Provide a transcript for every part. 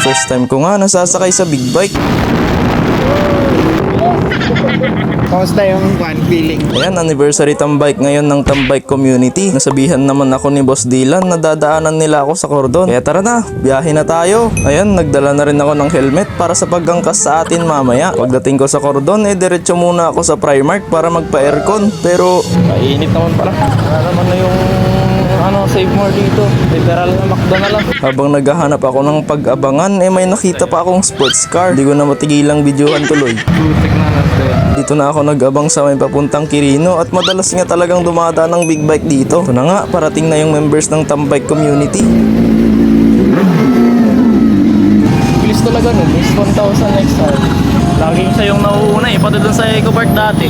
First time ko nga nasasakay sa big bike. Kamusta yung feeling? Ayan, anniversary tambike ngayon ng tambike community. Nasabihan naman ako ni Boss Dylan na dadaanan nila ako sa kordon. Kaya tara na, biyahe na tayo. Ayan, nagdala na rin ako ng helmet para sa pagangkas sa atin mamaya. Pagdating ko sa kordon, diretso muna ako sa Primark para magpa-aircon. Pero mainit naman pala. Ano naman na yung save more dito. Literal na McDo na lang. Habang naghahanap ako ng pag-abangan, may nakita pa akong sports car. Hindi ko na matigilang videohan tuloy. Dito na ako nag-abang sa may papuntang Quirino at madalas nga talagang dumadaan ng big bike dito. Ito na nga, parating na yung members ng tambike community. Bilis talaga nun, is 1,000 next time. Laging siya yung nauuna pati dun sa Eco Park dati.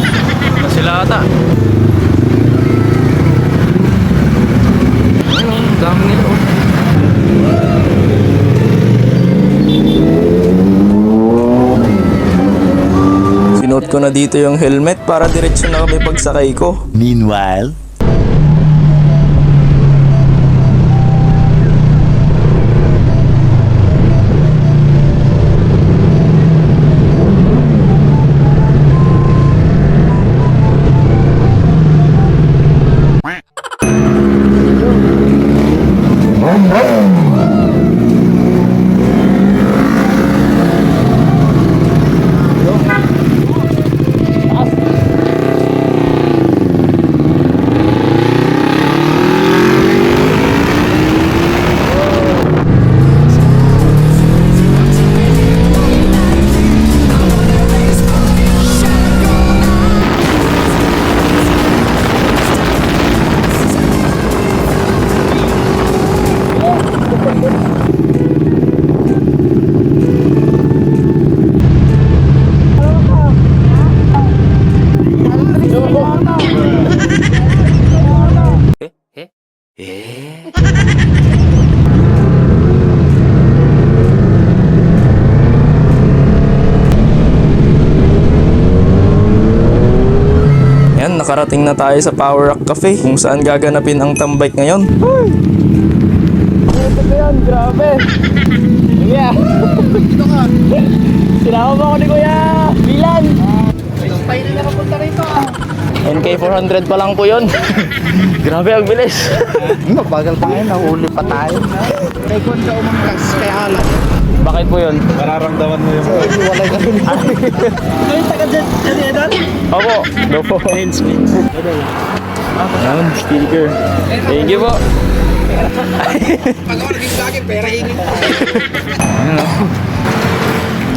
Na sila ata. Dami nila. Sinuot ko na dito yung helmet para diretso na kami pagsakay ko. Meanwhile, Ayan, nakarating na tayo sa Power Rock Cafe kung saan gaganapin ang tambike ngayon. Ito ba yan? Grabe! Kuya! Dito ka! Sinama mo ako ni Kuya! Bilan! May na nakapunta rito NK400 pa lang po yun. Grabe ang bilis. Magbagal pa ngayon, nahuli pa tayo. Kaya kung ka umangkas, kaya alam. Bakit po yun? mararamdaman mo yung Wala ka rin. Ito yung taga-jet, Edan? Opo. Opo. Ayan, sticker. Thank you po. Pag ako naging vlogger, pera hingin.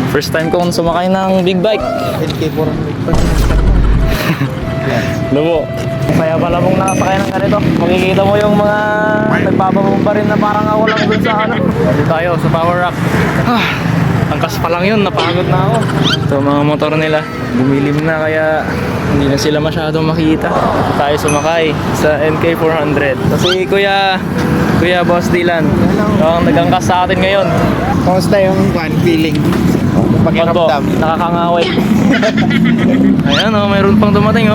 First time kong sumakay ng big bike. Lubo. Kaya pala mong nakasakay ng ganito. Makikita mo yung mga nagpapabomba rin na parang ako lang dun sa Dito tayo sa Power Rock. Angkas pa lang yun, napagod na ako. Ito mga motor nila, bumilim na kaya hindi na sila masyadong makita. Dito tayo sumakay sa NK400. Kasi Kuya Boss Dylan, ang nag-angkas sa atin ngayon. Kamusta yung feeling? Pakiramdam. Nakakangaway. Ayan mayroon pang dumating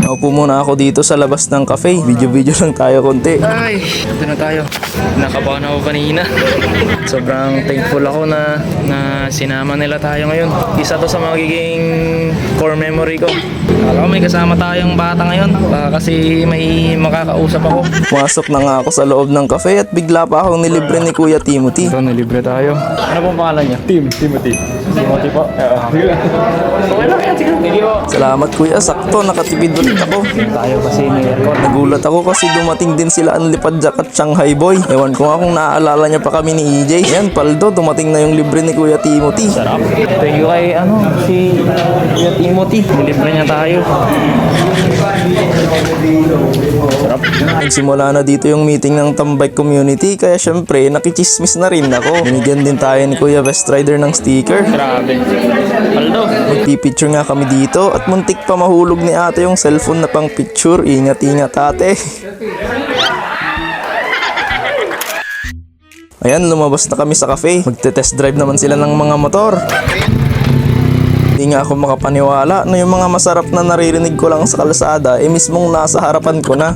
Naupo muna ako dito sa labas ng cafe. Video lang tayo konti. Ay, ito na tayo. Nakabahan ako kanina. Sobrang thankful ako na sinama nila tayo ngayon. Isa to sa magiging core memory ko. Alam ko may kasama tayong bata ngayon. Baka kasi may makakausap ako. Pumasok na nga ako sa loob ng cafe at bigla pa akong nilibre ni Kuya Timothy. Ito, nilibre tayo. Ano pong pangalan niya? Timothy. Timothy po? Okay lang yan, sige. Salamat Kuya, sakto, nakatipid ulit ako. Tayo kasi may aircon. Nagulat ako kasi dumating din sila ang Lipad Jack at Shanghai Boy. Ewan ko nga kung naaalala niya pa kami ni EJ. Yan, paldo, dumating na yung libre ni Kuya Timothy. Sarap. Thank you kay si Kuya Timothy. Nilibre niya tayo. Sarap. Nagsimula na dito yung meeting ng tambike community kaya syempre nakichismis na rin ako. Binigyan din tayo ni Kuya Best Rider ng sticker. Grabe. Paldo. Magpipicture nga kami dito at muntik pa mahulog ni ate yung cellphone na pang picture. Ingat-ingat ate. Ayan, lumabas na kami sa cafe. Magte-test drive naman sila ng mga motor. Di nga ako makapaniwala na yung mga masarap na naririnig ko lang sa kalsada mismong nasa harapan ko na.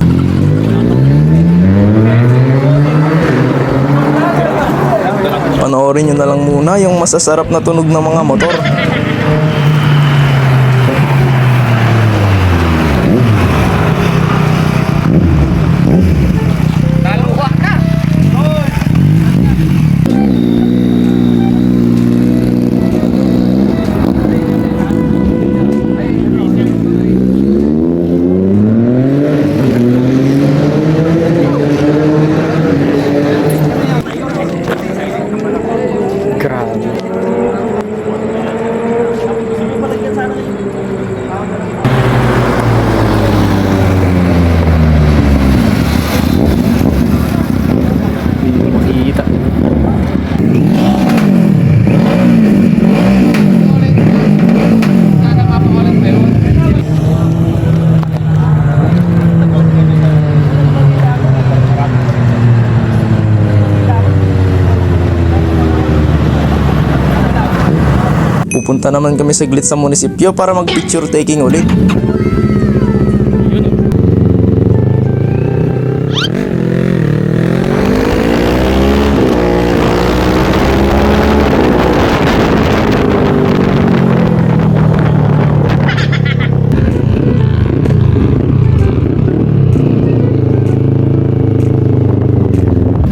Panoorin nyo na lang muna yung masasarap na tunog ng mga motor. Grabe. Hindi makikita. Pupunta naman kami saglit sa munisipyo para mag picture taking ulit.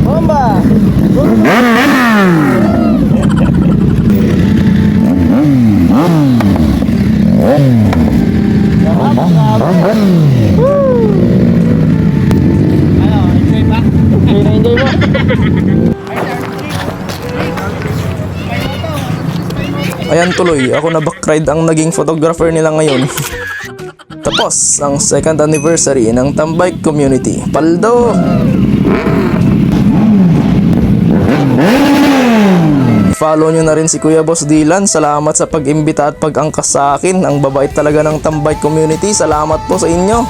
Bomba! Enjoy mo? Ayan tuloy, ako na backride ang naging photographer nila ngayon. Tapos ang second anniversary ng Tambike Community. Paldo! Follow nyo na rin si Kuya Boss Dylan. Salamat sa pag-imbita at pag-angkas sa akin. Ang babait talaga ng Tambike Community. Salamat po sa inyo.